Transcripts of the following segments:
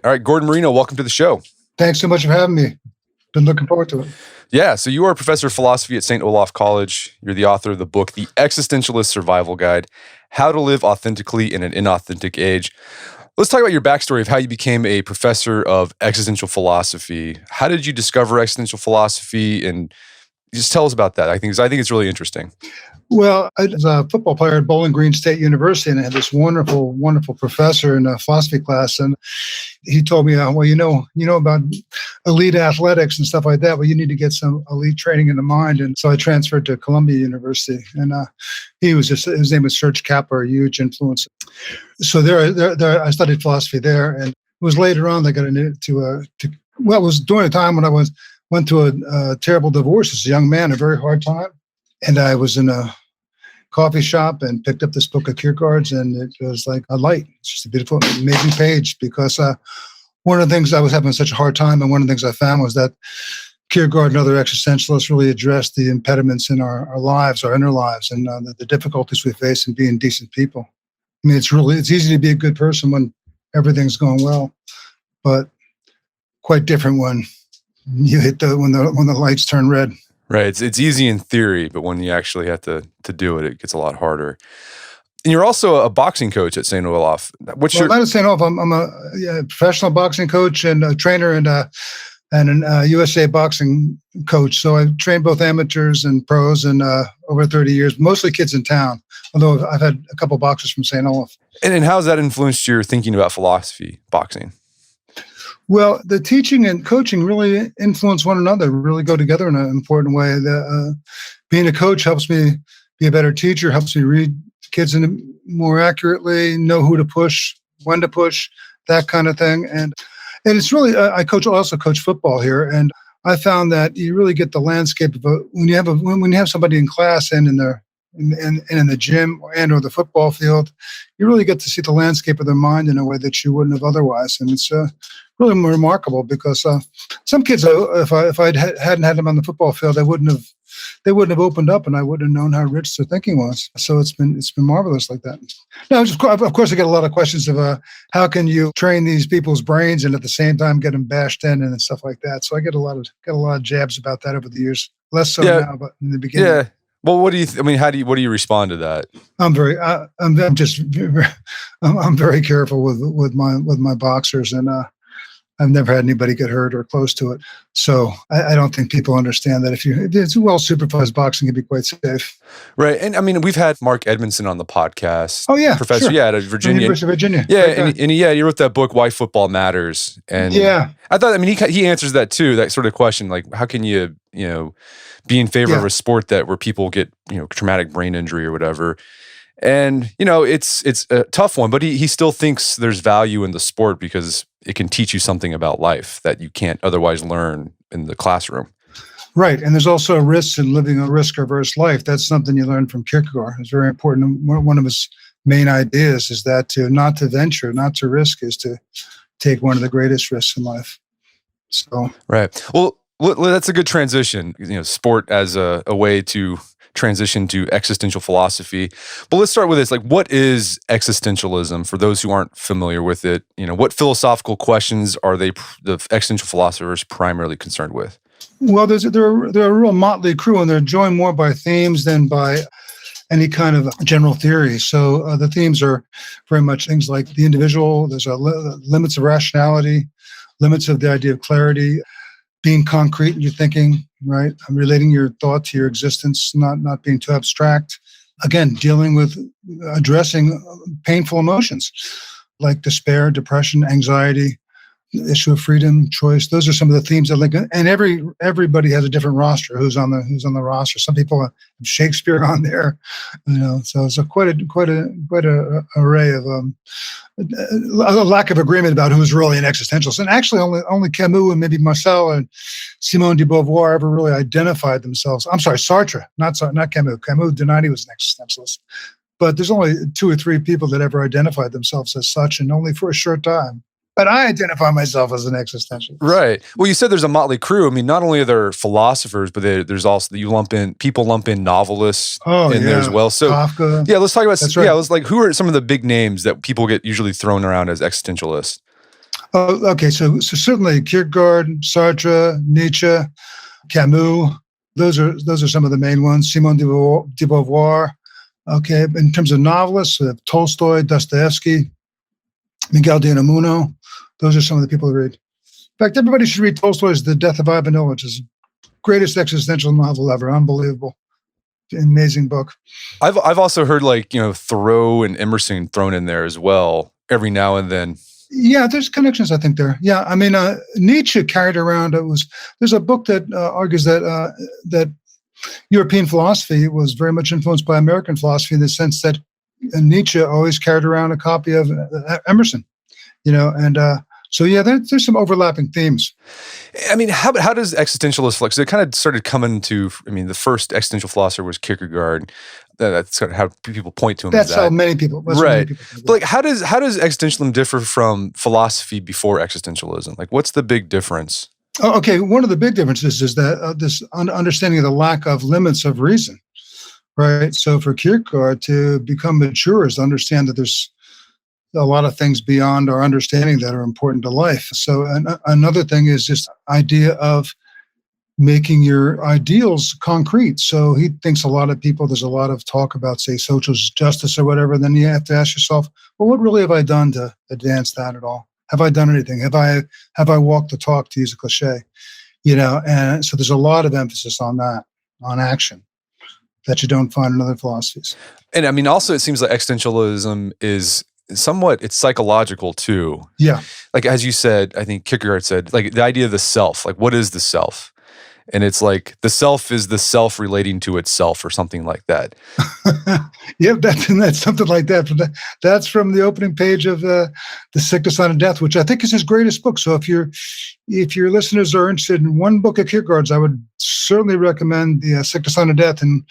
All right, Gordon Marino, welcome to the show. Thanks so much for having me. Been looking forward to it. Yeah, so you are a professor of philosophy at St. Olaf College. You're the author of the book, The Existentialist Survival Guide, How to Live Authentically in an Inauthentic Age. Let's talk about your backstory of how you became a professor of existential philosophy. How did you discover existential philosophy? And just tell us about that. I think it's really interesting. Well, I was a football player at Bowling Green State University, and I had this wonderful, wonderful professor in a philosophy class, and he told me, well, you know about elite athletics and stuff like that, but you need to get some elite training in the mind. And so I transferred to Columbia University, and his name was Serge Kappa, a huge influence. So there, I studied philosophy there, and it was later on that I got into it was during a time when I went through a terrible divorce as a young man, a very hard time. And I was in a coffee shop and picked up this book of Kierkegaard's, and it was like a light. It's just a beautiful, amazing page, because one of the things I was having such a hard time, and one of the things I found was that Kierkegaard and other existentialists really addressed the impediments in our lives, our inner lives, and the difficulties we face in being decent people. I mean, it's easy to be a good person when everything's going well, but quite different when you hit when the lights turn red. Right. It's easy in theory, but when you actually have to do it, it gets a lot harder. And you're also a boxing coach at St. Olaf. Not at St. Olaf. I'm a professional boxing coach and a trainer and a USA boxing coach. So I've trained both amateurs and pros and over 30 years, mostly kids in town, although I've had a couple of boxers from St. Olaf. And how has that influenced your thinking about philosophy, boxing? Well, the teaching and coaching really influence one another, really go together in an important way. Being a coach helps me be a better teacher, helps me read kids more accurately, know who to push, when to push, that kind of thing. And it's really, I also coach football here, and I found that you really get the landscape of when you have somebody in class and in the gym or the football field, you really get to see the landscape of their mind in a way that you wouldn't have otherwise. And it's really remarkable, because some kids, if I hadn't had them on the football field, they wouldn't have opened up, and I wouldn't have known how rich their thinking was. So it's been marvelous like that. Now, of course, I get a lot of questions of how can you train these people's brains and at the same time get them bashed in and stuff like that. So I get a lot of jabs about that over the years. Less so now, but in the beginning. Yeah. Well, what do you respond to that? I'm very careful with my boxers, and I've never had anybody get hurt or close to it. So I don't think people understand that if it's well supervised, boxing can be quite safe. Right. And I mean, we've had Mark Edmondson on the podcast. Oh yeah, professor. Sure. Yeah, at Virginia. University of Virginia. Yeah, and he wrote that book, Why Football Matters. And yeah, I thought, I mean, he answers that too, that sort of question, like how can you be in favor of a sport where people get traumatic brain injury or whatever. And it's a tough one, but he still thinks there's value in the sport because it can teach you something about life that you can't otherwise learn in the classroom. Right, and there's also a risk in living a risk-averse life. That's something you learn from Kierkegaard. It's very important. One of his main ideas is that not to venture, not to risk, is to take one of the greatest risks in life. So right. Well, that's a good transition. Sport as a way to transition to existential philosophy. But let's start with this. Like, what is existentialism for those who aren't familiar with it? What philosophical questions are the existential philosophers primarily concerned with? Well, they're a real motley crew, and they're joined more by themes than by any kind of general theory. So the themes are very much things like the individual. There's limits of rationality, limits of the idea of clarity, being concrete in your thinking, right? Relating your thought to your existence, not being too abstract. Again, dealing with addressing painful emotions like despair, depression, anxiety, the issue of freedom, choice. Those are some of the themes that and everybody has a different roster. Who's on the roster? Some people have Shakespeare on there, So it's quite a array of a lack of agreement about who's really an existentialist. And actually, only Camus and maybe Marcel and Simone de Beauvoir ever really identified themselves. I'm sorry, Sartre, not Camus. Camus denied he was an existentialist. But there's only 2 or 3 people that ever identified themselves as such, and only for a short time. But I identify myself as an existentialist. Right. Well, you said there's a motley crew. I mean, not only are there philosophers, but there's also people lump in novelists in there as well. So Kafka. Yeah, let's talk about That's right. who are some of the big names that people get usually thrown around as existentialists? Oh, okay. So certainly Kierkegaard, Sartre, Nietzsche, Camus. Those are some of the main ones. Simone de Beauvoir. Okay. In terms of novelists, we have Tolstoy, Dostoevsky, Miguel de Unamuno. Those are some of the people to read. In fact, everybody should read Tolstoy's The Death of Ivanhoe, which is the greatest existential novel ever. Unbelievable. Amazing book. I've also heard Thoreau and Emerson thrown in there as well every now and then. Yeah, there's connections, I think, there. Yeah, I mean, Nietzsche carried around, there's a book that argues that European philosophy was very much influenced by American philosophy in the sense that Nietzsche always carried around a copy of Emerson, and so yeah, there's some overlapping themes. I mean, how does existentialist flex? It kind of started coming to, the first existential philosopher was Kierkegaard. That's kind of how people point to him. That's how many people. Right. But how does existentialism differ from philosophy before existentialism? What's the big difference? Oh, okay. One of the big differences is that this understanding of the lack of limits of reason, right? So for Kierkegaard to become mature is to understand that there's a lot of things beyond our understanding that are important to life. So another thing is just idea of making your ideals concrete. So he thinks there's a lot of talk about, say, social justice or whatever. And then you have to ask yourself, well, what really have I done to advance that at all? Have I done anything? Have I walked the talk, to use a cliche? And so there's a lot of emphasis on that, on action, that you don't find in other philosophies. And also it seems like existentialism is somewhat, it's psychological too. Yeah. As you said, I think Kierkegaard said, the idea of the self, what is the self? And it's the self is the self relating to itself or something like that. Yeah, that's something like that. That's from the opening page of the Sickness, Unto Death, which I think is his greatest book. So if your listeners are interested in one book of Kierkegaard's, I would certainly recommend the Sickness, Unto Death. And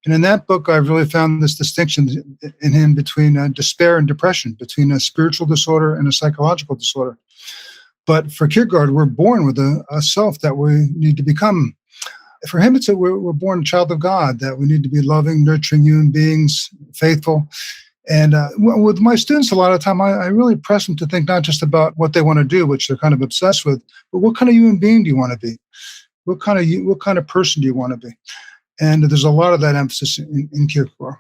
in that book, I've really found this distinction in him between despair and depression, between a spiritual disorder and a psychological disorder. But for Kierkegaard, we're born with a self that we need to become. For him, we're born a child of God, that we need to be loving, nurturing human beings, faithful. And with my students, a lot of the time, I really press them to think not just about what they want to do, which they're kind of obsessed with, but what kind of human being do you want to be? What kind of person do you want to be? And there's a lot of that emphasis in Kierkegaard.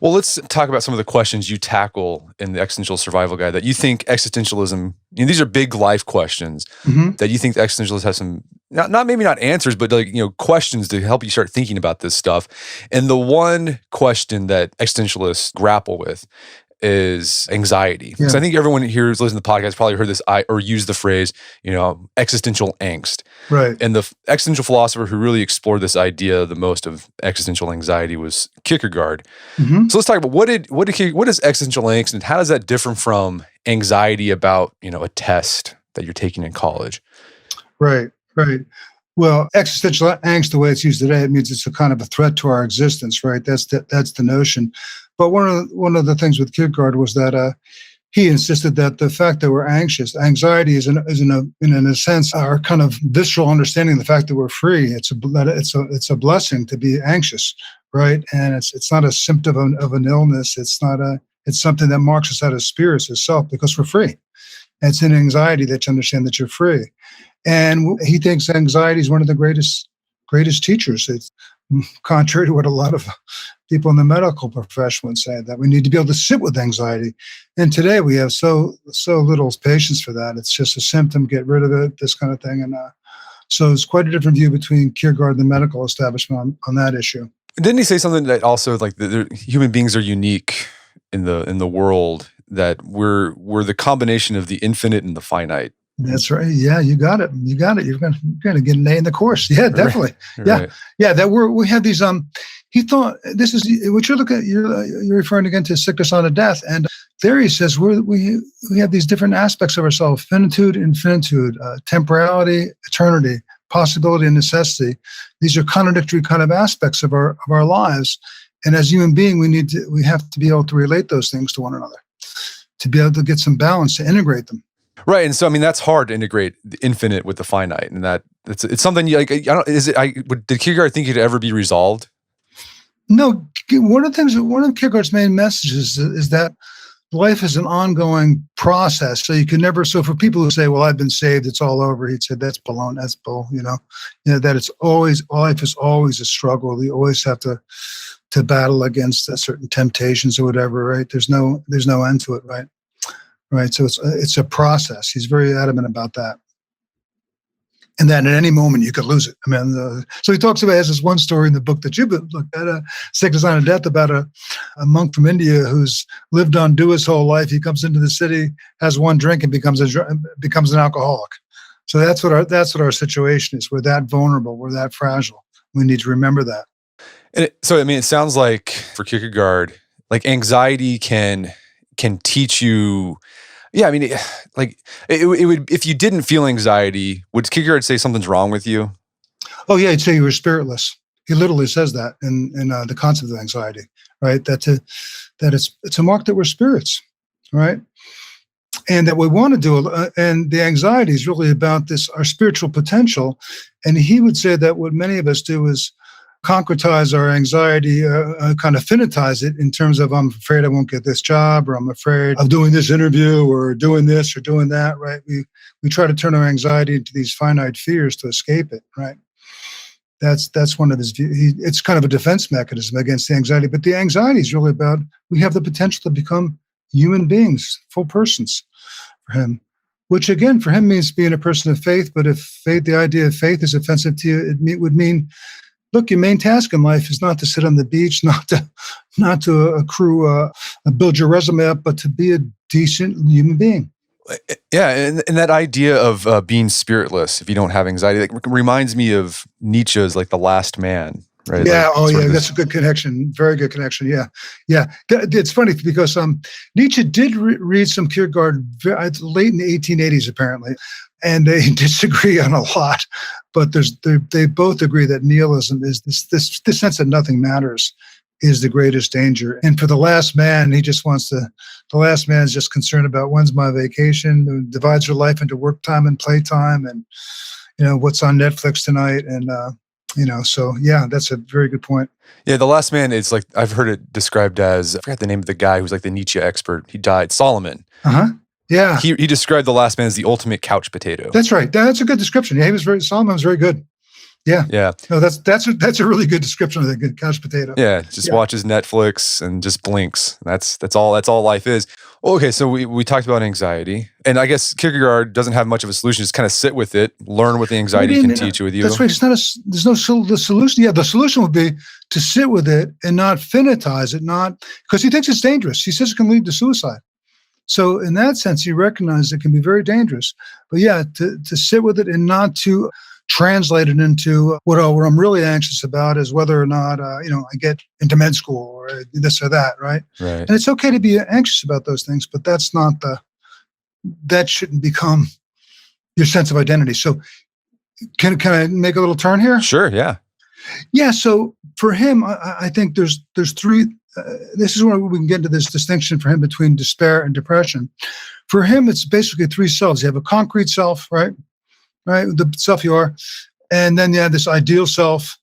Well, let's talk about some of the questions you tackle in the Existential Survival Guide that you think existentialism, these are big life questions that you think the existentialists have some, maybe not answers, but questions to help you start thinking about this stuff. And the one question that existentialists grapple with is anxiety. Because I think everyone here who's listening to the podcast probably heard this or used the phrase, existential angst. Right. And the existential philosopher who really explored this idea the most of existential anxiety was Kierkegaard. So let's talk about what is existential angst and how does that differ from anxiety about, a test that you're taking in college? Right. Well, existential angst, the way it's used today, it means it's a kind of a threat to our existence, right? That's the notion. But one of the things with Kierkegaard was that he insisted that the fact that we're anxious, anxiety is in a sense our kind of visceral understanding of the fact that we're free. It's a blessing to be anxious, right? And it's not a symptom of an illness. It's something that marks us out as spirits, as self, because we're free. And it's in anxiety that you understand that you're free. And he thinks anxiety is one of the greatest teachers. It's contrary to what a lot of people in the medical profession would say, that we need to be able to sit with anxiety. And today we have so little patience for that. It's just a symptom, get rid of it, this kind of thing. And so it's quite a different view between Kierkegaard and the medical establishment on that issue. Didn't he say something that also human beings are unique in the world, that we're the combination of the infinite and the finite? That's right. Yeah, you got it. You're going to get an A in the course. Yeah, definitely. Right. Yeah. That we have these. He thought this is what you're looking at. You're referring again to Sickness, Unto Death, and there he says we have these different aspects of ourselves: finitude, infinitude, temporality, eternity, possibility, and necessity. These are contradictory kind of aspects of our lives, and as human being, we have to be able to relate those things to one another, to be able to get some balance, to integrate them. Right, and so that's hard to integrate the infinite with the finite, and that it's something did Kierkegaard think it could ever be resolved? No, one of Kierkegaard's main messages is that life is an ongoing process. So you can never, so for people who say, well, I've been saved, it's all over. He'd say, that's baloney, that's bull, that it's always, life is always a struggle. You always have to battle against certain temptations or whatever, right? There's no end to it, right? Right. So it's a process. He's very adamant about that. And then at any moment you could lose it. I mean, so he talks about, has this one story in the book that you've looked at, Sick Design of Death, about a monk from India who's lived on dew his whole life. He comes into the city, has one drink, and becomes an alcoholic. So that's what our situation is. We're that vulnerable. We're that fragile. We need to remember that. And it sounds like for Kierkegaard, like anxiety can teach you. Yeah, I mean, it would, if you didn't feel anxiety, would Kierkegaard say something's wrong with you? Oh yeah, he'd say you were spiritless. He literally says that in the concept of anxiety, right? That it's a mark that we're spirits, right? And that we want to do, and the anxiety is really about our spiritual potential. And he would say that what many of us do is concretize our anxiety, kind of finitize it in terms of, I'm afraid I won't get this job, or I'm afraid of doing this interview, or doing this or doing that, right? We try to turn our anxiety into these finite fears to escape it, right? That's one of his views. It's kind of a defense mechanism against the anxiety, but the anxiety is really about, we have the potential to become human beings, full persons for him, which again, for him means being a person of faith. But if faith, the idea of faith is offensive to you, it would mean, look, your main task in life is not to sit on the beach, not to accrue, build your resume up, but to be a decent human being. Yeah, and that idea of being spiritless, if you don't have anxiety, like, reminds me of Nietzsche's like The Last Man, right? Yeah, Like, that's a good connection. Very good connection. Yeah. It's funny because Nietzsche did read some Kierkegaard late in the 1880s, apparently, and they disagree on a lot. But they both agree that nihilism is this sense that nothing matters is the greatest danger. And for the last man, the last man is just concerned about, when's my vacation, divides her life into work time and playtime, and what's on Netflix tonight, and so yeah, that's a very good point. Yeah, The Last Man is like, I've heard it described as, I forgot the name of the guy who's like the Nietzsche expert. He died, Solomon. Yeah. He described The Last Man as the ultimate couch potato. That's right. That's a good description. Yeah, Solomon was very good. Yeah. Yeah. No, that's a really good description of the good couch potato. Yeah. Just watches Netflix and just blinks. That's all life is. Okay. So we talked about anxiety, and I guess Kierkegaard doesn't have much of a solution. Just kind of sit with it, learn what the anxiety can teach you with you. That's right. There's no the solution. Yeah. The solution would be to sit with it and not finitize it, because he thinks it's dangerous. He says it can lead to suicide. So in that sense, he recognizes it can be very dangerous. But yeah, to sit with it and not to translate it into what I'm really anxious about is whether or not I get into med school or this or that, right? Right. And it's okay to be anxious about those things, but that shouldn't become your sense of identity. So can I make a little turn here? Sure. Yeah. Yeah. So for him, I think there's three. This is where we can get into this distinction for him between despair and depression. For him, it's basically three selves. You have a concrete self, right? The self you are. And then you have this ideal self.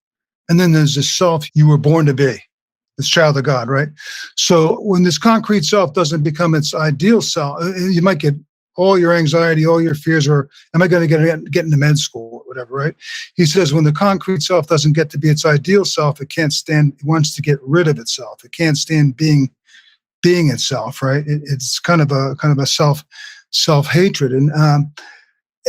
And then there's this self you were born to be, this child of God, right? So when this concrete self doesn't become its ideal self, you might get all your anxiety, all your fears, or am I going to get into med school or whatever, right? He says when the concrete self doesn't get to be its ideal self, it can't stand, it wants to get rid of itself. It can't stand being itself, right? It's kind of a self-hatred.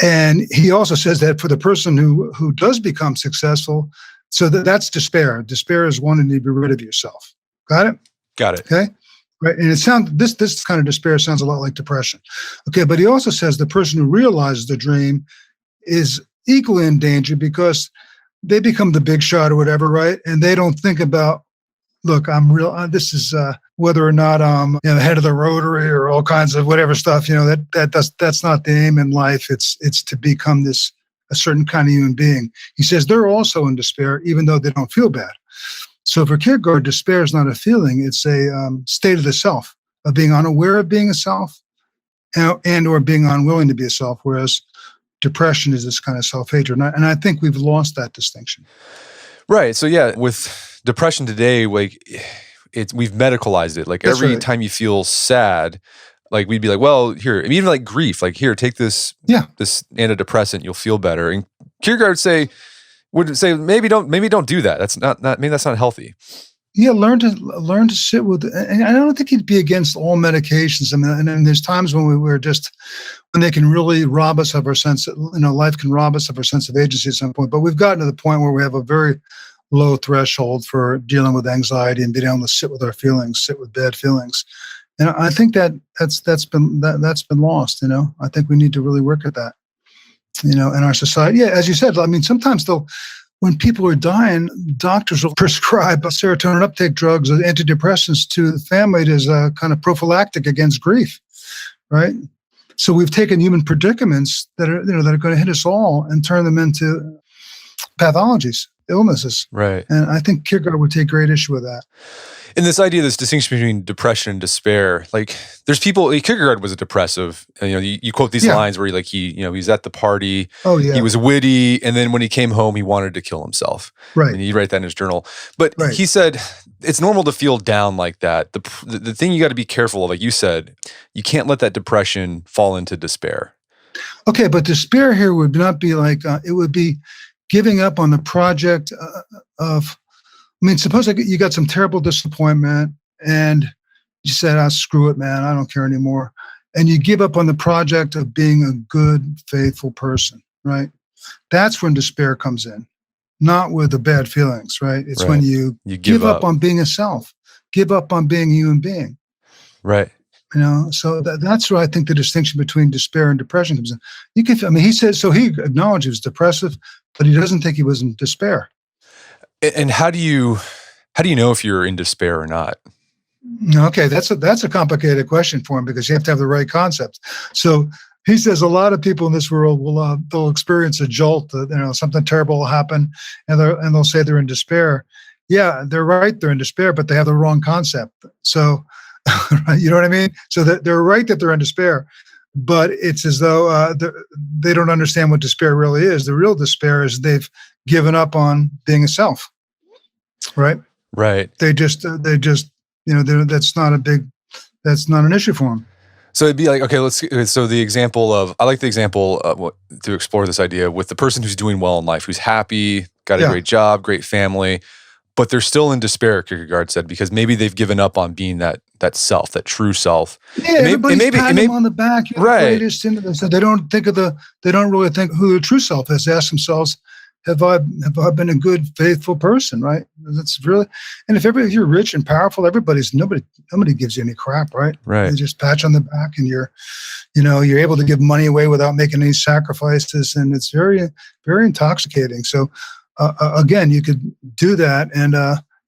And he also says that for the person who does become successful, so that's despair. Despair is wanting to be rid of yourself. Got it? Got it. Okay. Right. And this kind of despair sounds a lot like depression. Okay. But he also says the person who realizes the dream is equally in danger because they become the big shot or whatever, right? And they don't think about, look, I'm real. This is whether or not I'm head of the Rotary or all kinds of whatever stuff. That's not the aim in life. It's to become a certain kind of human being. He says they're also in despair, even though they don't feel bad. So for Kierkegaard, despair is not a feeling; it's a state of the self, of being unaware of being a self, and or being unwilling to be a self. Whereas depression is this kind of self-hatred, and I think we've lost that distinction. Right. So yeah, with depression today, like we've medicalized it. Like That's every right. time you feel sad, like we'd be like, well, here, I mean, even like grief, like here, take this antidepressant, you'll feel better. And Kierkegaard would say maybe don't do that. That's not maybe that's not healthy. Yeah, learn to sit with, and I don't think he'd be against all medications. I mean, and there's times when when they can really rob us of our sense, life can rob us of our sense of agency at some point. But we've gotten to the point where we have a very low threshold for dealing with anxiety and being able to sit with our feelings, sit with bad feelings. And I think that's been lost. I think we need to really work at that. In our society. Yeah, as you said, I mean, sometimes when people are dying, doctors will prescribe serotonin uptake drugs or antidepressants to the family as a kind of prophylactic against grief, right? So we've taken human predicaments that are going to hit us all and turn them into pathologies, illnesses. Right. And I think Kierkegaard would take great issue with that. And this idea, this distinction between depression and despair, like there's people, Kierkegaard was a depressive, you quote these lines where he's at the party, he was witty, and then when he came home, he wanted to kill himself. Right. And he write that in his journal. But he said, it's normal to feel down like that. The thing you got to be careful of, like you said, you can't let that depression fall into despair. Okay, but despair here would not be like, it would be giving up on the project of, I mean, suppose you got some terrible disappointment and you said, screw it, man, I don't care anymore. And you give up on the project of being a good, faithful person, right? That's when despair comes in, not with the bad feelings, right? It's when you give up on being a self, give up on being a human being. Right. So that's where I think the distinction between despair and depression comes in. He says, so he acknowledged he was depressive, but he doesn't think he was in despair. And how do you know if you're in despair or not? Okay, that's a complicated question for him because you have to have the right concept. So he says a lot of people in this world they'll experience a jolt, something terrible will happen, and they'll say they're in despair. Yeah, they're right, they're in despair, but they have the wrong concept. So, you know what I mean? So they're right that they're in despair, but it's as though they don't understand what despair really is. The real despair is they've given up on being a self, right? Right. They just that's not an issue for them. So it'd be like, okay, I like the example to explore this idea with the person who's doing well in life, who's happy, got a great job, great family, but they're still in despair, Kierkegaard said, because maybe they've given up on being that self, that true self. Yeah, everybody's patting them on the back. Right. So they don't really think who the true self is. They ask themselves, have I been a good, faithful person, right? That's really, and if you're rich and powerful, nobody gives you any crap, right? Right. They just pat you on the back, and you're able to give money away without making any sacrifices, and it's very, very intoxicating. So, again, you could do that, and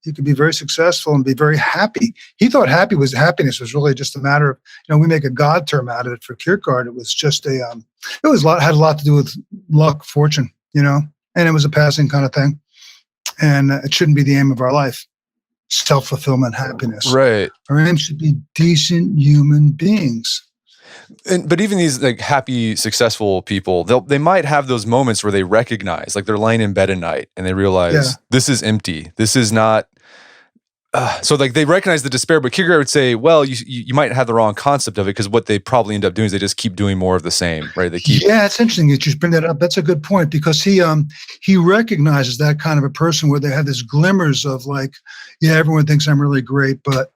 you could be very successful and be very happy. He thought happiness was really just a matter of, we make a God term out of it. For Kierkegaard, it was just had a lot to do with luck, fortune, and it was a passing kind of thing. And it shouldn't be the aim of our life. Self-fulfillment, happiness. Right. Our aim should be decent human beings. But even these like happy, successful people, they might have those moments where they recognize, like they're lying in bed at night and they realize this is empty. This is not. So like they recognize the despair, but Kierkegaard would say, well, you might have the wrong concept of it because what they probably end up doing is they just keep doing more of the same, right? They keep. Yeah, it's interesting that you bring that up. That's a good point because he recognizes that kind of a person where they have this glimmers of like, yeah, everyone thinks I'm really great, but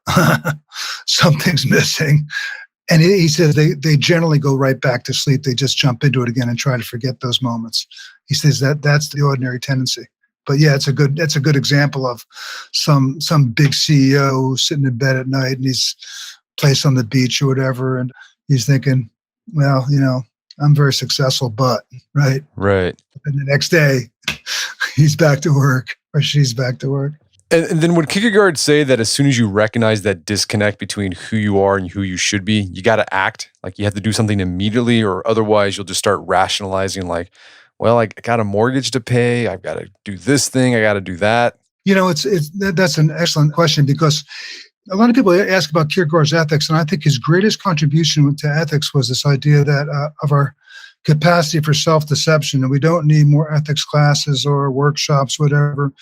something's missing. And he says they generally go right back to sleep. They just jump into it again and try to forget those moments. He says that's the ordinary tendency. But yeah, that's a good example of some big CEO who's sitting in bed at night and he's placed on the beach or whatever, and he's thinking, well, I'm very successful, but right. And the next day, he's back to work or she's back to work. And then would Kierkegaard say that as soon as you recognize that disconnect between who you are and who you should be, you got to act, like you have to do something immediately, or otherwise you'll just start rationalizing like, well, I got a mortgage to pay. I've got to do this thing. I got to do that. That's an excellent question because a lot of people ask about Kierkegaard's ethics, and I think his greatest contribution to ethics was this idea that of our capacity for self-deception, and we don't need more ethics classes or workshops, whatever.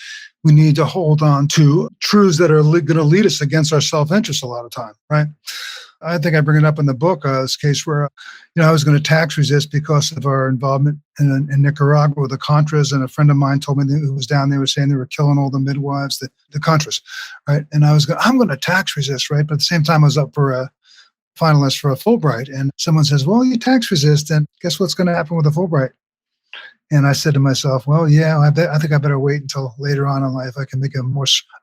We need to hold on to truths that are going to lead us against our self-interest a lot of time, right? I think I bring it up in the book, this case where, I was going to tax resist because of our involvement in Nicaragua with the Contras, and a friend of mine told me who was down there was saying they were killing all the midwives, the Contras, right? And I'm going to tax resist, right? But at the same time, I was up for a finalist for a Fulbright, and someone says, well, you tax resist, and guess what's going to happen with a Fulbright? And I said to myself, well, yeah, I think I better wait until later on in life I can make a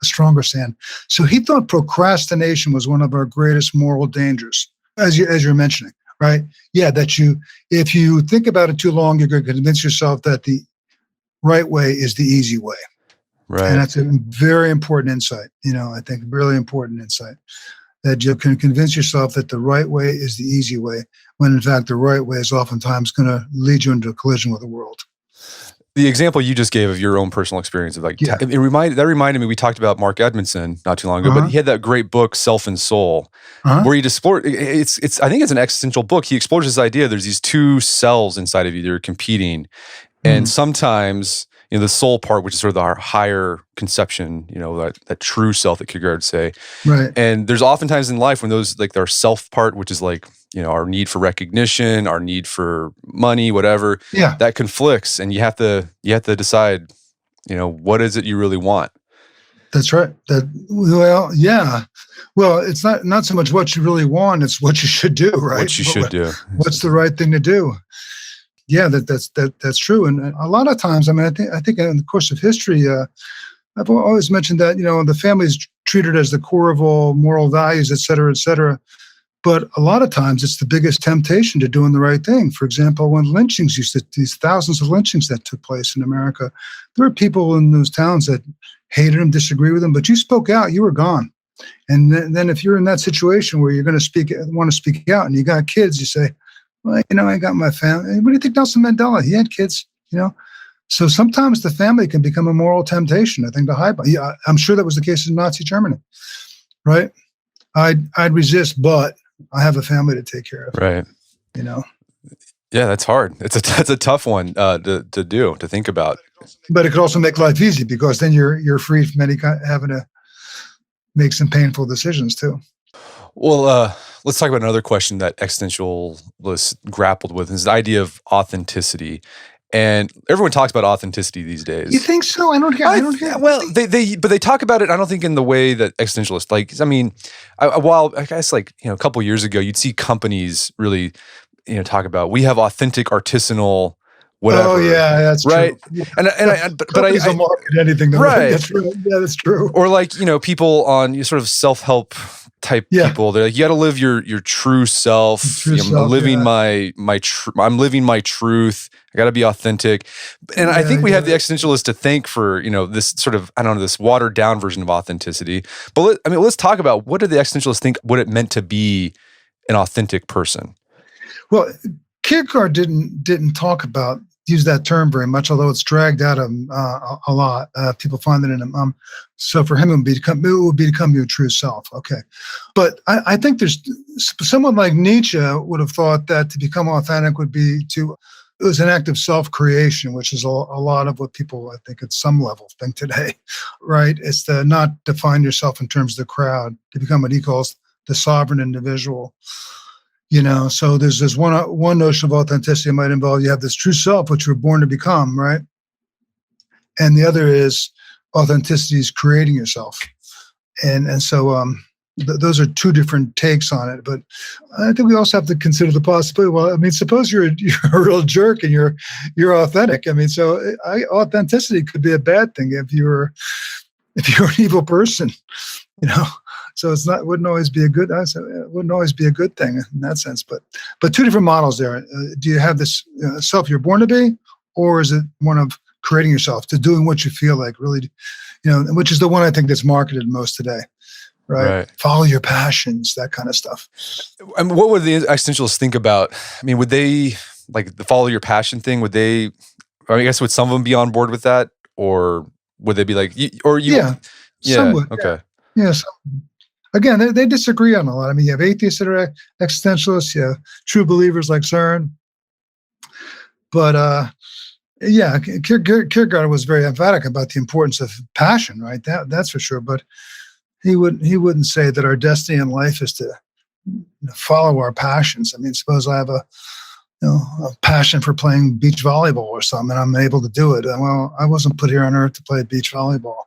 stronger stand. So he thought procrastination was one of our greatest moral dangers, as you're mentioning, right? Yeah, if you think about it too long, you're going to convince yourself that the right way is the easy way. Right. And that's a very important insight, I think really important insight, that you can convince yourself that the right way is the easy way, when in fact the right way is oftentimes going to lead you into a collision with the world. The example you just gave of your own personal experience of that reminded me, we talked about Mark Edmondson not too long ago, but he had that great book, Self and Soul, where he explored, I think it's an existential book. He explores this idea, there's these two selves inside of you that are competing. And sometimes, the soul part, which is sort of our higher conception, that true self that Kierkegaard would say. Right. And there's oftentimes in life when those, like our self part, which is like, our need for recognition, our need for money, whatever, that conflicts, and you have to decide, what is it you really want? That's right. Well, it's not so much what you really want; it's what you should do, right? What you should do. What's the right thing to do? Yeah, that's true. And a lot of times, I think in the course of history, I've always mentioned that the family is treated as the core of all moral values, et cetera, et cetera. But a lot of times it's the biggest temptation to doing the right thing. For example, when these thousands of lynchings that took place in America, there were people in those towns that hated them, disagreed with them, but you spoke out, you were gone. And then if you're in that situation where you're going to want to speak out and you got kids, you say, well, I got my family. What do you think Nelson Mandela? He had kids, So sometimes the family can become a moral temptation, I think, to hide. Yeah, I'm sure that was the case in Nazi Germany, right? I'd resist, but I have a family to take care of. Right. Yeah, that's hard. It's a tough one to think about. But it could also make life easy, because then you're free from having to make some painful decisions too. Well, let's talk about another question that existentialists grappled with, is the idea of authenticity. And everyone talks about authenticity these days. You think so? I don't hear. Well, they talk about it. I don't think in the way that existentialists I guess a couple years ago, you'd see companies really, talk about, we have authentic artisanal whatever. Oh yeah, that's right. True. And I don't market anything. Right. That's right. Yeah, that's true. Or people on sort of self-help type people. They're like, you got to live your true self. I'm living I'm living my truth. I got to be authentic. And I think we have the existentialists to thank for, this sort of, this watered down version of authenticity. But let's talk about, what did the existentialists think what it meant to be an authentic person? Well, Kierkegaard didn't use that term very much, although it's dragged out of a lot. People find it in him. So for him, it would become your true self. Okay. But I think there's someone like Nietzsche would have thought that to become authentic would be it was an act of self-creation, which is a lot of what people, I think, at some level think today, right? It's to not define yourself in terms of the crowd, to become what he calls the sovereign individual. So there's this one notion of authenticity might involve you have this true self, which you're born to become, right? And the other is authenticity is creating yourself. And so those are two different takes on it. But I think we also have to consider the possibility. Suppose you're a real jerk and you're authentic. Authenticity could be a bad thing if you're an evil person, So it wouldn't always be a good thing in that sense. But two different models there. Do you have this self you're born to be, or is it one of creating yourself to doing what you feel like, really, which is the one I think that's marketed most today, right? Follow your passions, that kind of stuff. And what would the existentialists think about? Would they the follow your passion thing? Would they? I guess would some of them be on board with that, or would they be like, or you? Yeah. Okay. Yeah. Again, they disagree on a lot. You have atheists that are existentialists. You have true believers like Soren. But yeah, Kierkegaard was very emphatic about the importance of passion, right? That's for sure. But he wouldn't say that our destiny in life is to follow our passions. I mean, suppose I have a passion for playing beach volleyball or something, and I'm able to do it. Well, I wasn't put here on earth to play beach volleyball,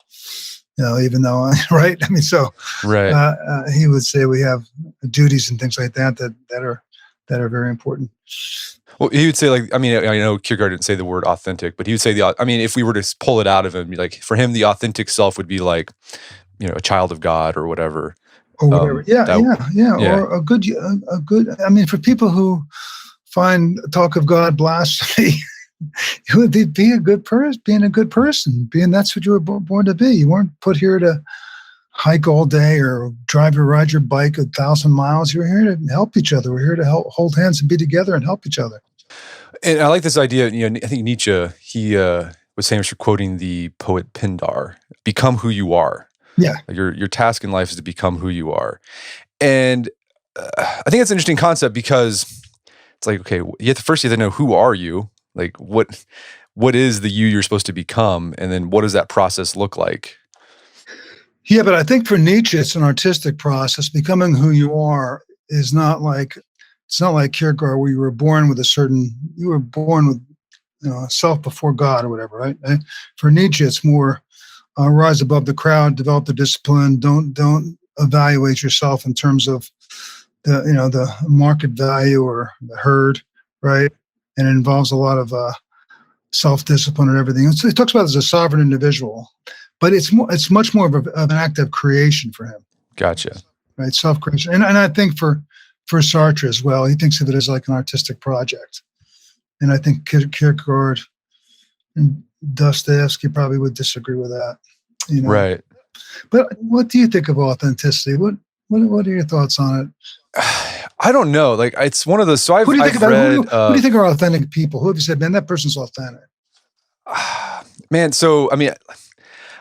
even though, right? I mean, so Right. he would say we have duties and things like that are very important. Well, he would say, like, I mean, I know Kierkegaard didn't say the word authentic, but he would say I mean, if we were to pull it out of him, like for him, the authentic self would be like, a child of God or whatever. Or whatever. Yeah. Yeah. Or a good, I mean, for people who find talk of God blasphemy, it would be being a good person, being that's what you were born to be. You weren't put here to hike all day or ride your bike 1,000 miles. You're here to help each other. We're here to hold hands and be together and help each other. And I like this idea. I think Nietzsche, he was famous for quoting the poet Pindar, become who you are. Yeah. Like your task in life is to become who you are. And I think it's an interesting concept because it's like, okay, you have to know who are you? Like what is the you you're supposed to become? And then what does that process look like? Yeah, but I think for Nietzsche, it's an artistic process. Becoming who you are is not like, it's not like Kierkegaard where you were born with self before God or whatever, right? For Nietzsche, it's more rise above the crowd, develop the discipline. Don't evaluate yourself in terms of the market value or the herd, right? And it involves a lot of self-discipline and everything. So he talks about it as a sovereign individual, but it's much more of an act of creation for him. Gotcha. Right, self-creation, and I think for Sartre as well, he thinks of it as like an artistic project, and I think Kierkegaard and Dostoevsky probably would disagree with that. Right. But what do you think of authenticity? What are your thoughts on it? I don't know. Like it's one of those. So Who do you think who do you think are authentic people? Who have you said, man, that person's authentic? Man, so I mean,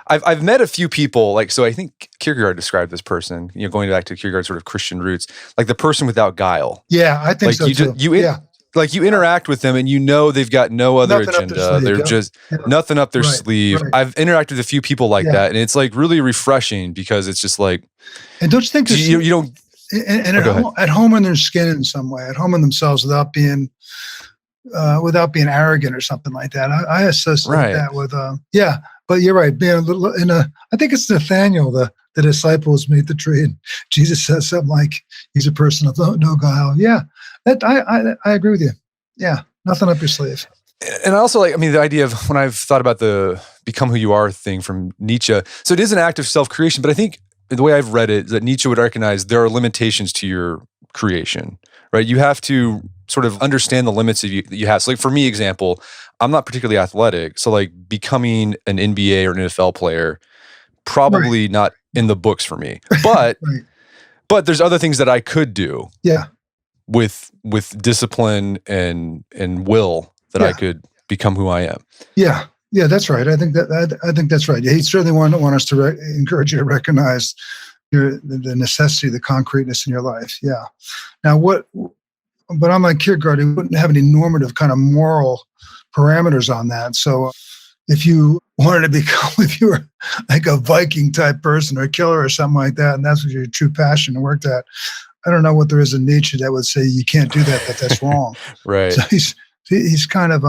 I've met a few people. Like, so I think Kierkegaard described this person. Going back to Kierkegaard's sort of Christian roots, like the person without guile. Yeah, I think like so too. Like you interact with them and they've got no other agenda. They're just nothing up their sleeve. Right. I've interacted with a few people like that, and it's like really refreshing because it's just like. And don't you think you don't? And at home in their skin in some way, at home in themselves without being arrogant or something like that. I associate that with But you're right. Being a little I think it's Nathaniel, the disciples meet the tree, and Jesus says something like, "He's a person of no guile." Yeah, I agree with you. Yeah, nothing up your sleeve. And also, like, I mean, the idea of when I've thought about the become who you are thing from Nietzsche, so it is an act of self-creation, but I think the way I've read it is that Nietzsche would recognize there are limitations to your creation, right? You have to sort of understand the limits that you have. So like for me, example, I'm not particularly athletic. So like becoming an NBA or an NFL player, probably not in the books for me. But but there's other things that I could do. Yeah. With discipline and will that I could become who I am. Yeah. Yeah, that's right. I think that's right. He certainly want us to encourage you to recognize the necessity, the concreteness in your life. Yeah. Now, but I'm like Kierkegaard, he wouldn't have any normative kind of moral parameters on that. So if you wanted to become, if you were like a Viking type person or a killer or something like that, and that's what your true passion worked at, I don't know what there is in Nietzsche that would say you can't do that, that's wrong. Right. So he's kind of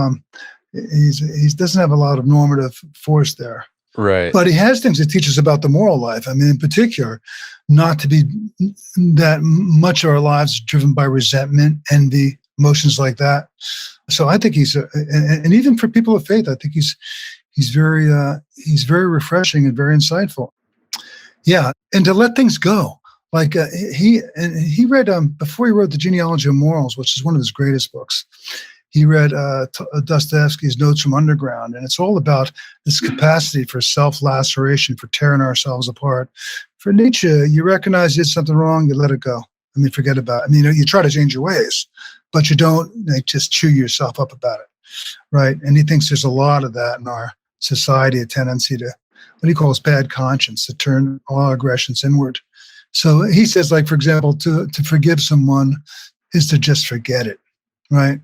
he doesn't have a lot of normative force there. Right. But he has things that teach us about the moral life. I mean, in particular, not to be that much of our lives driven by resentment, envy, emotions like that. So I think and even for people of faith, I think he's very refreshing and very insightful. Yeah, and to let things go. Like he read before he wrote The Genealogy of Morals, which is one of his greatest books. He read Dostoevsky's Notes from Underground, and it's all about this capacity for self-laceration, for tearing ourselves apart. For Nietzsche, you recognize you did something wrong, you let it go. I mean, forget about it. I mean, you try to change your ways, but you don't just chew yourself up about it, right? And he thinks there's a lot of that in our society, a tendency to what he calls bad conscience, to turn all aggressions inward. So he says, like, for example, to forgive someone is to just forget it, right?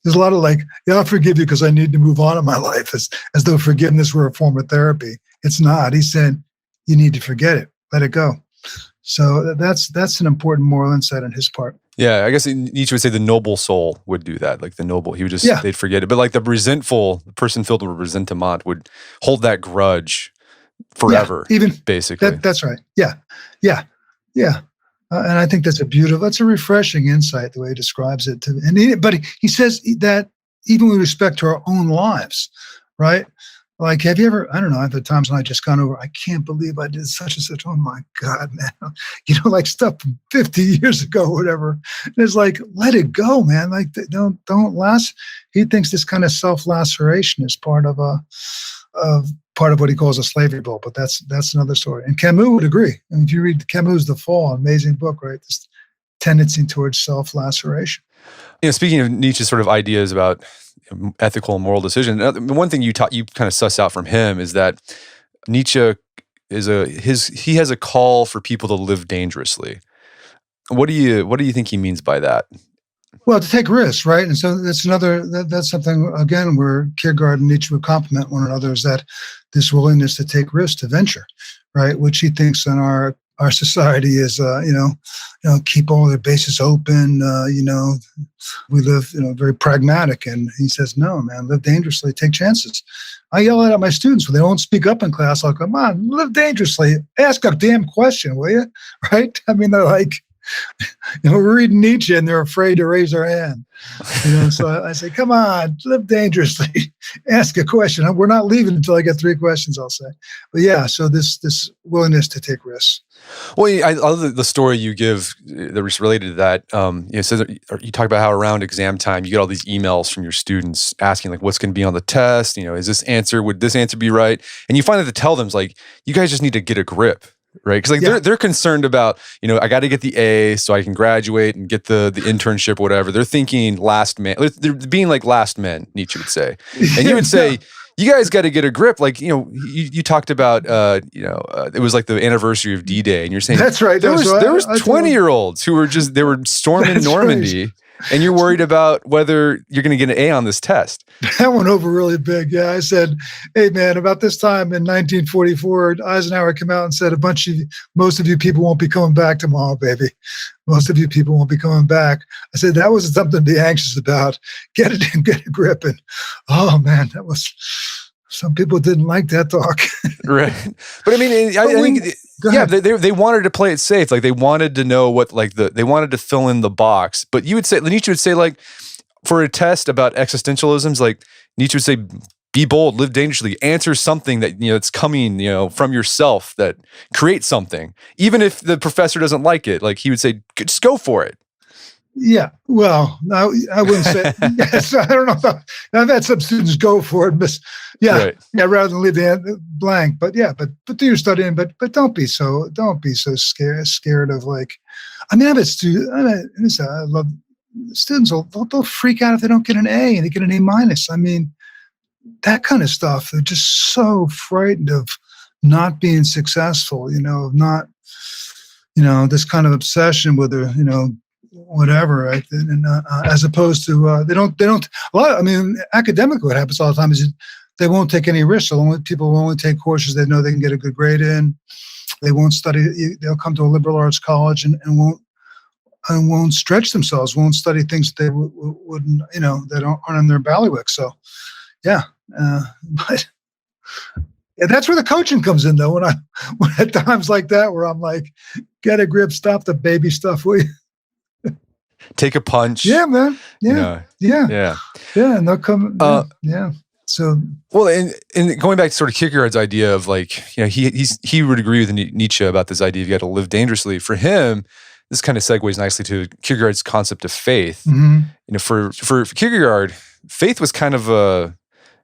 there's a lot of like, yeah, I'll forgive you because I need to move on in my life, as though forgiveness were a form of therapy. It's not. He said, you need to forget it, let it go. So that's an important moral insight on his part. Yeah, I guess Nietzsche would say the noble soul would do that. Like the noble, he would just, Yeah. they'd forget it. But like the person filled with resentment would hold that grudge forever, basically. That's right. Yeah. And I think that's a refreshing insight, the way he describes it. But he says that even with respect to our own lives, right? Like, have you ever, I don't know, I've had times when I just gone over, I can't believe I did such and such. Oh my God, man. Like stuff from 50 years ago or whatever. And it's like, let it go, man. Like, don't last. He thinks this kind of self-laceration is part of what he calls a slavery bull, but that's another story. And Camus would agree. And if you read Camus' The Fall, amazing book, right? This tendency towards self-laceration. Speaking of Nietzsche's sort of ideas about ethical and moral decision, one thing you kind of suss out from him is that Nietzsche he has a call for people to live dangerously. What do you think he means by that? Well, to take risks, right? And so that's something, again, where Kierkegaard and Nietzsche would complement one another, is that this willingness to take risks, to venture, right? Which he thinks in our society is, keep all their bases open. We live, very pragmatic. And he says, no, man, live dangerously, take chances. I yell at my students when they don't speak up in class. I'll go, come on, live dangerously. Ask a damn question, will you? Right? I mean, they're like, we're reading Nietzsche and they're afraid to raise their hand. So I say, come on, live dangerously. Ask a question. We're not leaving until I get 3 questions, I'll say. But yeah, so this willingness to take risks. Well, I love the story you give that was related to that. So you talk about how around exam time, you get all these emails from your students asking like, what's going to be on the test? Would this answer be right? And you finally have to tell them, it's like, you guys just need to get a grip. Right, because they're concerned about, I got to get the A so I can graduate and get the internship, or whatever. They're thinking last man. They're being like last men, Nietzsche would say, and you would say, you guys got to get a grip. Like, you talked about, it was like the anniversary of D-Day, and you're saying that's right. There was 20-year-olds who were they were storming Normandy. Right. And you're worried about whether you're going to get an A on this test. That went over really big. Yeah, I said, hey, man, about this time in 1944, Eisenhower came out and said, most of you people won't be coming back tomorrow, baby. Most of you people won't be coming back. I said, that was something to be anxious about. Get it in, get a grip. And, oh, man, some people didn't like that talk. Right. But I mean, I think... Yeah, they wanted to play it safe. Like they wanted to know they wanted to fill in the box. But Nietzsche would say, like, for a test about existentialisms, like Nietzsche would say, be bold, live dangerously, answer something that, it's coming, from yourself, that creates something. Even if the professor doesn't like it, like he would say, just go for it. Yeah, well, no, I wouldn't say. Yes, I don't know. I've had some students go for it, right. Rather than leave the blank. But do your studying. But don't be so scared of like. I mean, I love students. They'll freak out if they don't get an A and they get an A minus. I mean, that kind of stuff. They're just so frightened of not being successful. Of not, this kind of obsession with whatever, right? And as opposed to they don't a lot. I mean, academically, what happens all the time is they won't take any risks. People will only take courses they know they can get a good grade in. They won't study. They'll come to a liberal arts college and won't stretch themselves. Won't study things that they wouldn't, that aren't in their bailiwick. So, yeah, but. Yeah, that's where the coaching comes in, though. When at times like that, where I'm like, get a grip, stop the baby stuff, will you? Take a punch. Yeah, man. Yeah. And they'll come. Yeah. So, well, and going back to sort of Kierkegaard's idea of like, he would agree with Nietzsche about this idea of you got to live dangerously. For him, this kind of segues nicely to Kierkegaard's concept of faith. Mm-hmm. For Kierkegaard, faith was kind of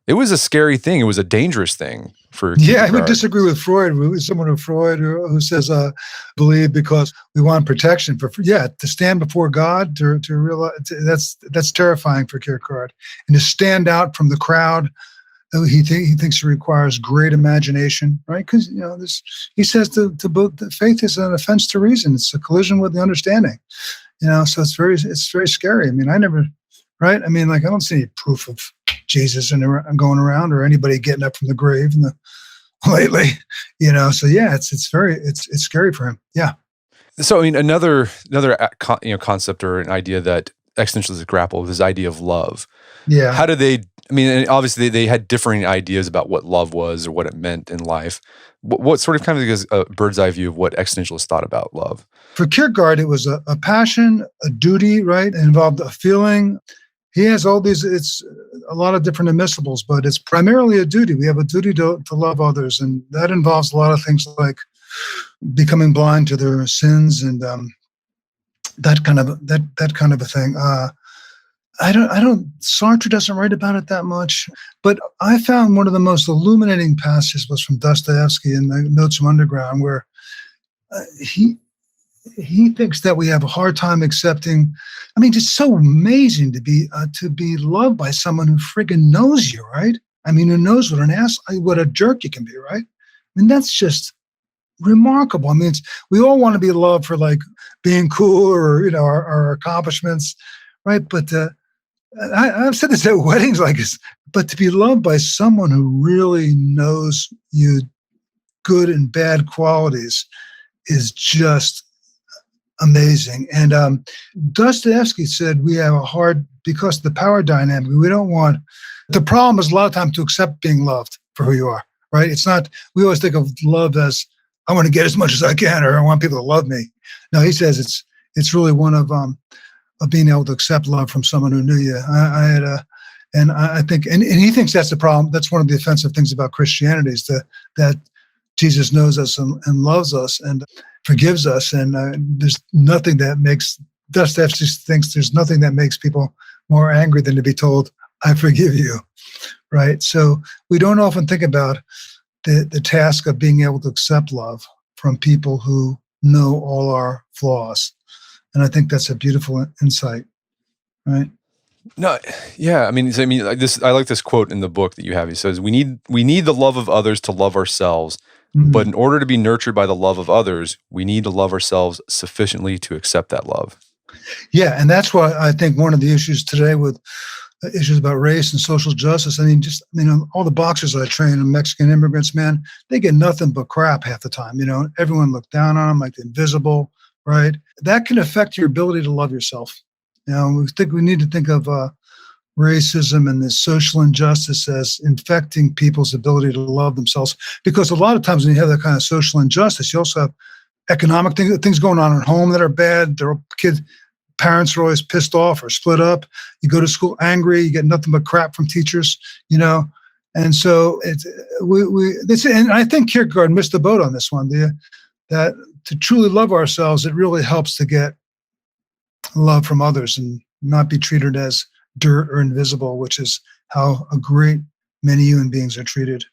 it was a scary thing. It was a dangerous thing for Kierkegaard. Yeah, I would disagree with Freud. Someone of Freud who says, believe because we want protection. To stand before God, to realize that's terrifying for Kierkegaard. And to stand out from the crowd, he thinks it requires great imagination, right? Because, he says to both, faith is an offense to reason. It's a collision with the understanding. So it's very scary. I mean, I never right? I mean, like, I don't see any proof of Jesus going around or anybody getting up from the grave lately, So yeah, it's scary for him. Yeah. So I mean, another concept or an idea that existentialists grapple with is the idea of love. Yeah. How do they? I mean, and obviously they had differing ideas about what love was or what it meant in life. What sort of kind of is a bird's eye view of what existentialists thought about love? For Kierkegaard, it was a passion, a duty, right? It involved a feeling. He has all these, it's a lot of different admissibles, but it's primarily a duty. We have a duty to love others. And that involves a lot of things like becoming blind to their sins and that kind of a thing. Sartre doesn't write about it that much, but I found one of the most illuminating passages was from Dostoevsky in the Notes from Underground, where he thinks that we have a hard time accepting. I mean, it's so amazing to be loved by someone who friggin' knows you, right? I mean, who knows what a jerk you can be, right? I mean, that's just remarkable. I mean, we all want to be loved for like being cool or our accomplishments, right? But I've said this at weddings, like this. But to be loved by someone who really knows you, good and bad qualities, is just amazing. And Dostoevsky said we have because of the power dynamic, we don't want, the problem is a lot of times to accept being loved for who you are, right? It's not, we always think of love as, I want to get as much as I can, or I want people to love me. No, he says it's really one of being able to accept love from someone who knew you. I think, and he thinks that's the problem. That's one of the offensive things about Christianity is that Jesus knows us and loves us and forgives us. And there's nothing that makes, Dostoevsky thinks there's nothing that makes people more angry than to be told, I forgive you, right? So we don't often think about the task of being able to accept love from people who know all our flaws. And I think that's a beautiful insight, right? No, yeah. I mean, like this. I like this quote in the book that you have. He says, "We need the love of others to love ourselves, but in order to be nurtured by the love of others, we need to love ourselves sufficiently to accept that love." Yeah, and that's why I think one of the issues today with issues about race and social justice. I mean, all the boxers I train and Mexican immigrants, man, they get nothing but crap half the time. Everyone looked down on them like they're invisible, right? That can affect your ability to love yourself. We need to think of racism and this social injustice as infecting people's ability to love themselves. Because a lot of times when you have that kind of social injustice, you also have economic things going on at home that are bad. Parents are always pissed off or split up. You go to school angry. You get nothing but crap from teachers. And so and I think Kierkegaard missed the boat on this one. That to truly love ourselves, it really helps to get love from others and not be treated as dirt or invisible, which is how a great many human beings are treated.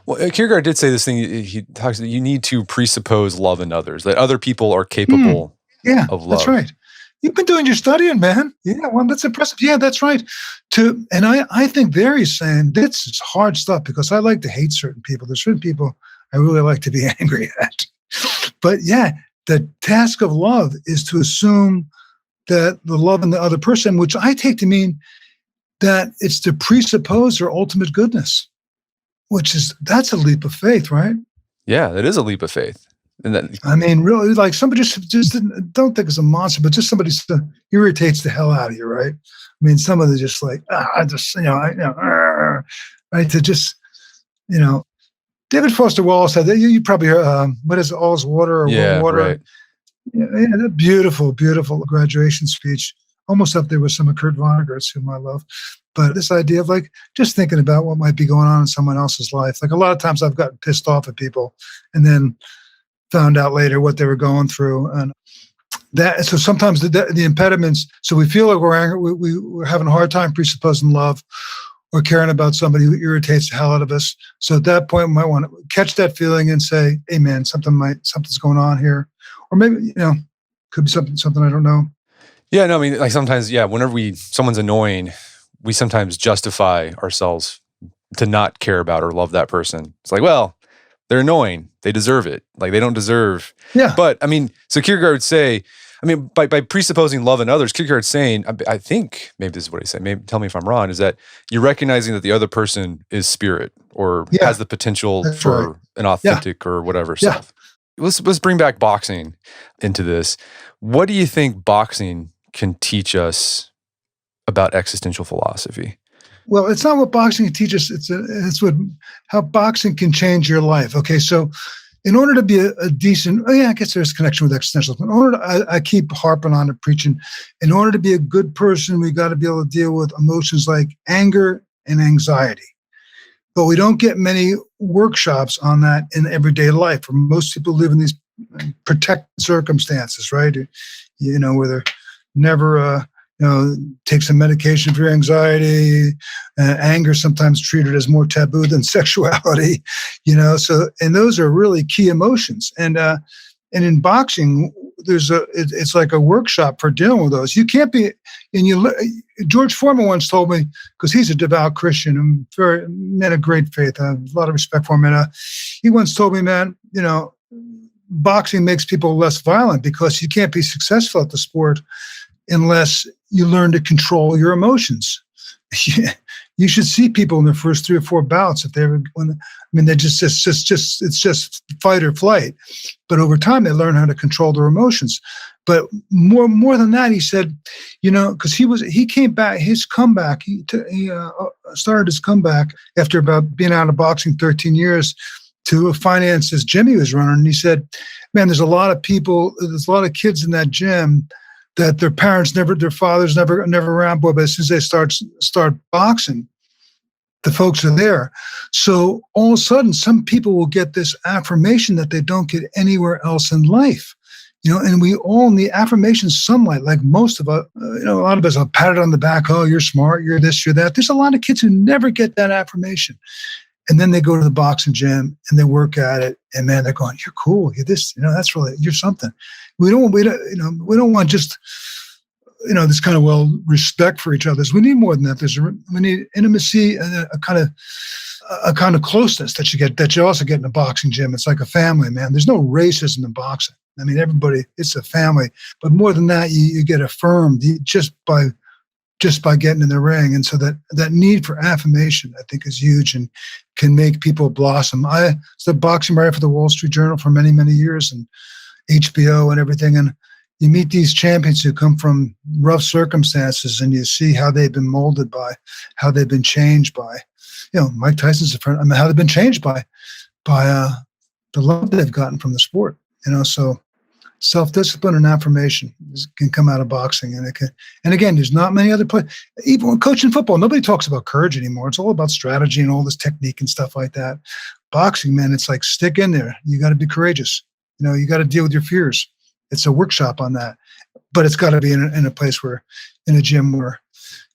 Well, Kierkegaard did say this thing. He talks that you need to presuppose love in others, that other people are capable of love. That's right. You've been doing your studying, man. Yeah, well, that's impressive. Yeah, that's right. And I think there he's saying this is hard stuff because I like to hate certain people. There's certain people I really like to be angry at. But yeah, the task of love is to assume that the love in the other person, which I take to mean that it's to presuppose their ultimate goodness, that's a leap of faith, right? Yeah, that is a leap of faith. I mean, really, like somebody just don't think it's a monster, but just somebody irritates the hell out of you, right? I mean, some of them just like, right? To just, David Foster Wallace said that you probably heard, what is it, All's Water or Water? Right. Yeah, that beautiful, beautiful graduation speech, almost up there with some of Kurt Vonnegut's, whom I love. But this idea of like just thinking about what might be going on in someone else's life. Like a lot of times I've gotten pissed off at people and then found out later what they were going through. And so sometimes the impediments, so we feel like we're angry, we're having a hard time presupposing love or caring about somebody who irritates the hell out of us. So at that point, we might want to catch that feeling and say, hey man, something's going on here. Or maybe, could be something I don't know. Yeah, no, I mean, like sometimes, whenever someone's annoying, we sometimes justify ourselves to not care about or love that person. It's like, well, they're annoying. They deserve it. Like they don't deserve. Yeah. But I mean, so Kierkegaard would say, I mean, by presupposing love in others, Kierkegaard's saying, I think, maybe this is what he said, maybe tell me if I'm wrong, is that you're recognizing that the other person is spirit or Yeah, has the potential that's for right. an Yeah, authentic or whatever yeah. self. Let's bring back boxing into this. What do you think boxing can teach us about existential philosophy? Well, it's not what boxing can teach us. It's how boxing can change your life. Okay, so in order to be a decent, I guess there's a connection with existentialism. In order to, I keep harping on it, preaching. In order to be a good person, we got to be able to deal with emotions like anger and anxiety. But we don't get many workshops on that in everyday life. For most people live in these protected circumstances, right? Where they're never, take some medication for your anxiety. Anger sometimes treated as more taboo than sexuality, So, and those are really key emotions. And in boxing, it's like a workshop for dealing with those. You can't be, George Foreman once told me, because he's a devout Christian and very man of great faith. I have a lot of respect for him. And he once told me, man, boxing makes people less violent because you can't be successful at the sport unless you learn to control your emotions. You should see people in their first 3 or 4 bouts if they ever. They're it's just fight or flight. But over time, they learn how to control their emotions. But more than that, he said, because he came back, his comeback. He started his comeback after about being out of boxing 13 years to finance his gym he was running. And he said, man, there's a lot of kids in that gym that their fathers never around, but as soon as they start boxing, the folks are there. So all of a sudden, some people will get this affirmation that they don't get anywhere else in life. And we all need affirmation sunlight, like most of us, a lot of us are patted on the back. Oh, you're smart, you're this, you're that. There's a lot of kids who never get that affirmation. And then they go to the boxing gym and they work at it. And man, they're going, you're cool. You're this, that's really, you're something. We don't want just, this kind of respect for each other. We need more than that. We need intimacy and a kind of closeness that you also get in a boxing gym. It's like a family, man. There's no racism in boxing. Everybody, it's a family. But more than that, you get affirmed just by getting in the ring. And so that need for affirmation, I think, is huge and can make people blossom. I was a boxing writer for the Wall Street Journal for many, many years and HBO and everything. And you meet these champions who come from rough circumstances and you see how they've been molded by, how they've been changed by, Mike Tyson's a friend, how they've been changed by the love they've gotten from the sport, so self-discipline and affirmation can come out of boxing. And again, there's not many other places. Even when coaching football, nobody talks about courage anymore. It's all about strategy and all this technique and stuff like that. Boxing, man, it's like stick in there. You got to be courageous. You got to deal with your fears. It's a workshop on that, but it's got to be in a place in a gym where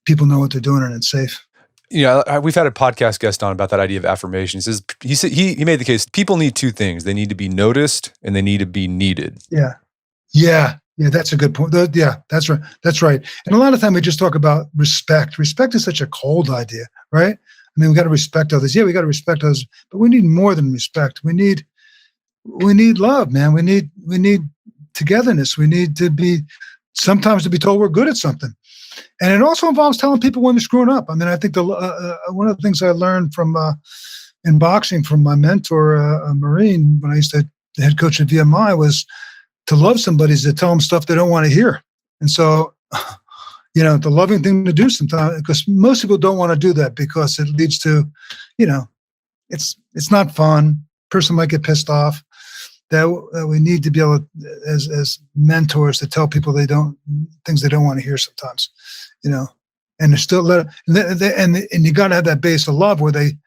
people know what they're doing and it's safe. We've had a podcast guest on about that idea of affirmation. He made the case, people need 2 things. They need to be noticed and they need to be needed. Yeah, that's a good point. Yeah, that's right. That's right. And a lot of time we just talk about respect. Respect is such a cold idea, right? We got to respect others. Yeah, we got to respect others, but we need more than respect. We need love, man. We need togetherness. We need sometimes to be told we're good at something. And it also involves telling people when they're screwing up. I think one of the things I learned from in boxing from my mentor, Marine, when I used to head coach at VMI, was to love somebody is to tell them stuff they don't want to hear. And so, the loving thing to do sometimes, because most people don't want to do that because it leads to, it's not fun. Person might get pissed off. That we need to be able to, as mentors, to tell people things they don't want to hear sometimes, and they're still and you got to have that base of love where they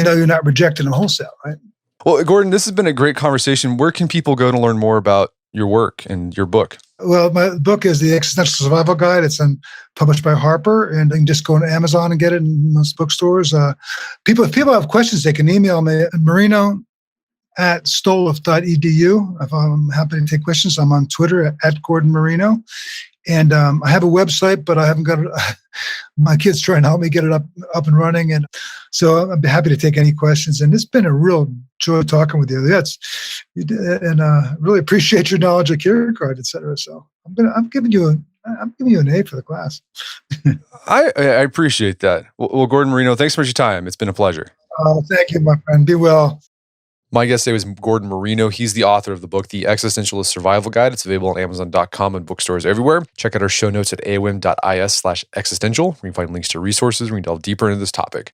know you're not rejecting them wholesale, right? Well, Gordon, this has been a great conversation. Where can people go to learn more about your work and your book? Well, my book is The Existential Survival Guide. It's published by Harper, and you can just go to Amazon and get it in most bookstores. If people have questions, they can email me at marino@stolif.edu. I'm happy to take questions. I'm on Twitter at Gordon Marino. And I have a website, but I haven't got it. My kids trying to help me get it up and running. And so I'd be happy to take any questions. And it's been a real enjoyed talking with you. And really appreciate your knowledge of Kierkegaard, et cetera. So I'm giving you an A for the class. I appreciate that. Well, Gordon Marino, thanks so much for your time. It's been a pleasure. Thank you, my friend. Be well. My guest today was Gordon Marino. He's the author of the book, The Existentialist Survival Guide. It's available on Amazon.com and bookstores everywhere. Check out our show notes at aom.is/existential, where you can find links to resources where we can delve deeper into this topic.